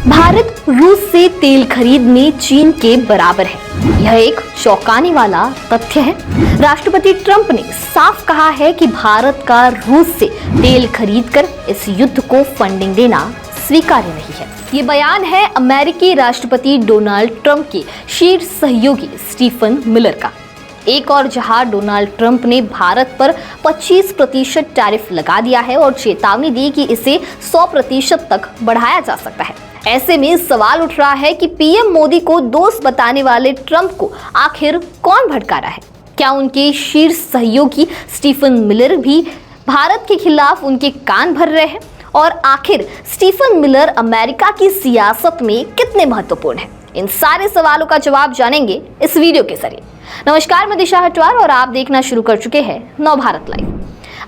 भारत रूस से तेल खरीद में चीन के बराबर है। यह एक चौंकाने वाला तथ्य है। राष्ट्रपति ट्रंप ने साफ कहा है कि भारत का रूस से तेल खरीदकर इस युद्ध को फंडिंग देना स्वीकार्य नहीं है। ये बयान है अमेरिकी राष्ट्रपति डोनाल्ड ट्रंप के शीर्ष सहयोगी स्टीफन मिलर का। एक और जहां डोनाल्ड ट्रंप ने भारत पर 25% टैरिफ लगा दिया है और चेतावनी दी कि इसे 100% तक बढ़ाया जा सकता है। ऐसे में सवाल उठ रहा है कि पीएम मोदी को दोस्त बताने वाले ट्रंप को आखिर कौन भड़का रहा है? क्या उनके शीर्ष सहयोगी स्टीफन मिलर भी भारत के खिलाफ उनके कान भर रहे हैं? और आखिर स्टीफन मिलर अमेरिका की सियासत में कितने महत्वपूर्ण हैं? इन सारे सवालों का जवाब जानेंगे इस वीडियो के जरिए। नमस्कार, मैं दिशा हटवार और आप देखना शुरू कर चुके हैं नवभारत लाइव।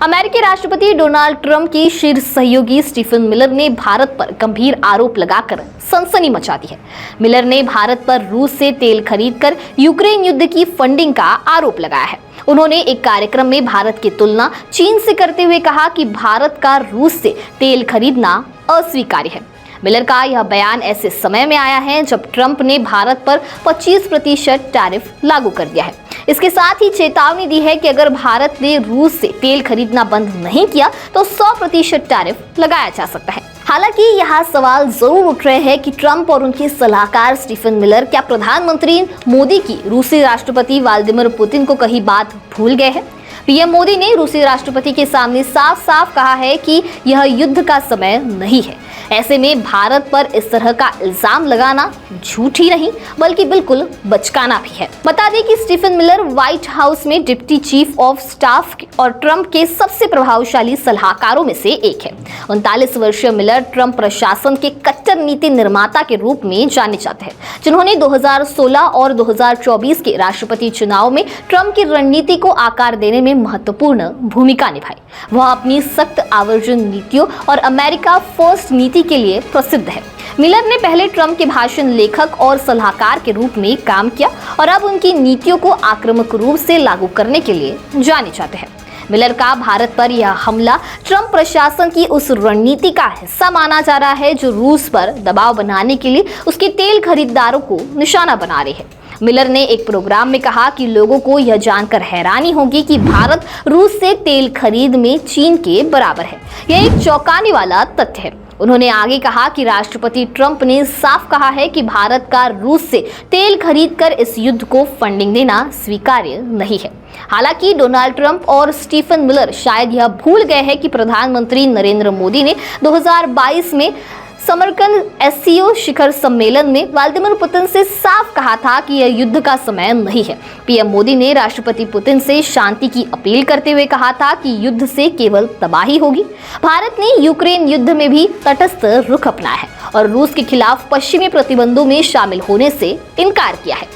अमेरिकी राष्ट्रपति डोनाल्ड ट्रंप की शीर्ष सहयोगी स्टीफन मिलर ने भारत पर गंभीर आरोप लगाकर सनसनी मचा दी है। मिलर ने भारत पर रूस से तेल खरीदकर यूक्रेन युद्ध की फंडिंग का आरोप लगाया है। उन्होंने एक कार्यक्रम में भारत की तुलना चीन से करते हुए कहा कि भारत का रूस से तेल खरीदना अस्वीकार्य है। मिलर का यह बयान ऐसे समय में आया है जब ट्रंप ने भारत पर 25% टैरिफ लागू कर दिया है। इसके साथ ही चेतावनी दी है कि अगर भारत ने रूस से तेल खरीदना बंद नहीं किया तो 100% टैरिफ लगाया जा सकता है। हालांकि यहाँ सवाल जरूर उठ रहे हैं कि ट्रंप और उनके सलाहकार स्टीफन मिलर क्या प्रधानमंत्री मोदी की रूसी राष्ट्रपति व्लादिमीर पुतिन को कहीं बात भूल गए हैं? पीएम मोदी ने रूसी राष्ट्रपति के सामने साफ साफ कहा है कि यह युद्ध का समय नहीं है। ऐसे में भारत पर इस तरह का इल्जाम लगाना झूठ ही नहीं बल्कि बिल्कुल बचकाना भी है। बता दें कि स्टीफन मिलर व्हाइट हाउस में डिप्टी चीफ ऑफ स्टाफ और ट्रंप के सबसे प्रभावशाली सलाहकारों में से एक है। 39 वर्षीय मिलर ट्रंप प्रशासन के कट्टर नीति निर्माता के रूप में जाने जाते हैं, जिन्होंने 2016 और 2024 के राष्ट्रपति चुनाव में ट्रंप की रणनीति को आकार देने में महत्वपूर्ण भूमिका निभाई। वह अपनी सख्त आवर्जन नीतियों और अमेरिका फर्स्ट नीति के लिए प्रसिद्ध है। मिलर ने पहले ट्रंप के भाषण लेखक और सलाहकार के रूप में काम किया और अब उनकी नीतियों को आक्रामक रूप से लागू करने के लिए जाने जाते हैं। मिलर का भारत पर यह हमला ट्रंप प्रशासन की उस रणनीति का हिस्सा माना जा रहा है जो रूस पर दबाव बनाने के लिए उसके तेल खरीदारों को निशाना बना रही है। मिलर ने एक प्रोग्राम में कहा कि लोगों को यह जानकर हैरानी होगी कि भारत रूस से तेल खरीद में चीन के बराबर है। यह एक चौंकाने वाला तथ्य है। उन्होंने आगे कहा कि राष्ट्रपति ट्रंप ने साफ कहा है कि भारत का रूस से तेल खरीदकर इस युद्ध को फंडिंग देना स्वीकार्य नहीं है। हालांकि डोनाल्ड ट्रंप और स्टीफन मिलर शायद यह भूल गए हैं कि प्रधानमंत्री नरेंद्र मोदी ने 2022 में समरकंद एससीओ शिखर सम्मेलन में व्लादिमीर पुतिन से साफ कहा था कि यह युद्ध का समय नहीं है। पीएम मोदी ने राष्ट्रपति पुतिन से शांति की अपील करते हुए कहा था कि युद्ध से केवल तबाही होगी। भारत ने यूक्रेन युद्ध में भी तटस्थ रुख अपनाया है और रूस के खिलाफ पश्चिमी प्रतिबंधों में शामिल होने से इनकार किया है।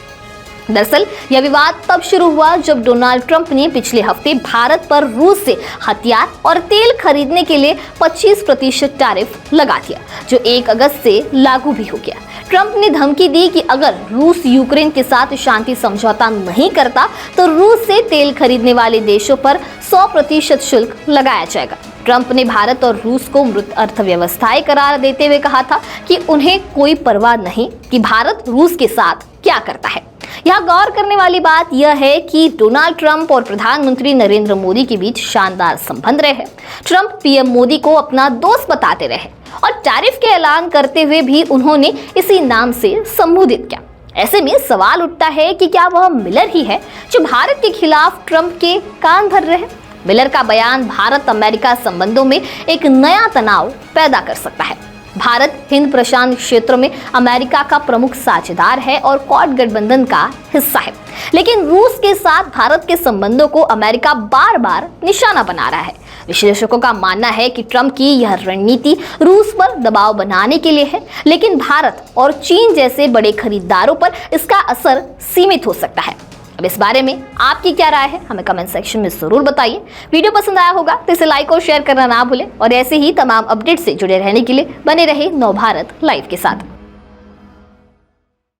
दरअसल यह विवाद तब शुरू हुआ जब डोनाल्ड ट्रंप ने पिछले हफ्ते भारत पर रूस से हथियार और तेल खरीदने के लिए 25% टैरिफ लगा दिया, जो 1 अगस्त से लागू भी हो गया। ट्रंप ने धमकी दी कि अगर रूस यूक्रेन के साथ शांति समझौता नहीं करता तो रूस से तेल खरीदने वाले देशों पर 100% शुल्क लगाया जाएगा। ट्रंप ने भारत और रूस को मृत अर्थव्यवस्थाएं करार देते हुए कहा था कि उन्हें कोई परवाह नहीं कि भारत रूस के साथ क्या करता है। यहाँ गौर करने वाली बात यह है कि डोनाल्ड ट्रंप और प्रधानमंत्री नरेंद्र मोदी के बीच शानदार संबंध रहे हैं। ट्रंप पीएम मोदी को अपना दोस्त बताते रहे और टैरिफ के ऐलान करते हुए भी उन्होंने इसी नाम से संबोधित किया। ऐसे में सवाल उठता है कि क्या वह मिलर ही है जो भारत के खिलाफ ट्रंप के कान भर रहे हैं? मिलर का बयान भारत अमेरिका संबंधों में एक नया तनाव पैदा कर सकता है। भारत हिंद प्रशांत क्षेत्र में अमेरिका का प्रमुख साझेदार है और क्वाड गठबंधन का हिस्सा है, लेकिन रूस के साथ भारत के संबंधों को अमेरिका बार बार निशाना बना रहा है। विश्लेषकों का मानना है कि ट्रंप की यह रणनीति रूस पर दबाव बनाने के लिए है, लेकिन भारत और चीन जैसे बड़े खरीदारों पर इसका असर सीमित हो सकता है। अब इस बारे में आपकी क्या राय है, हमें कमेंट सेक्शन में जरूर बताइए। वीडियो पसंद आया होगा तो इसे लाइक और शेयर करना ना भूलें और ऐसे ही तमाम अपडेट से जुड़े रहने के लिए बने रहे नवभारत लाइव के साथ।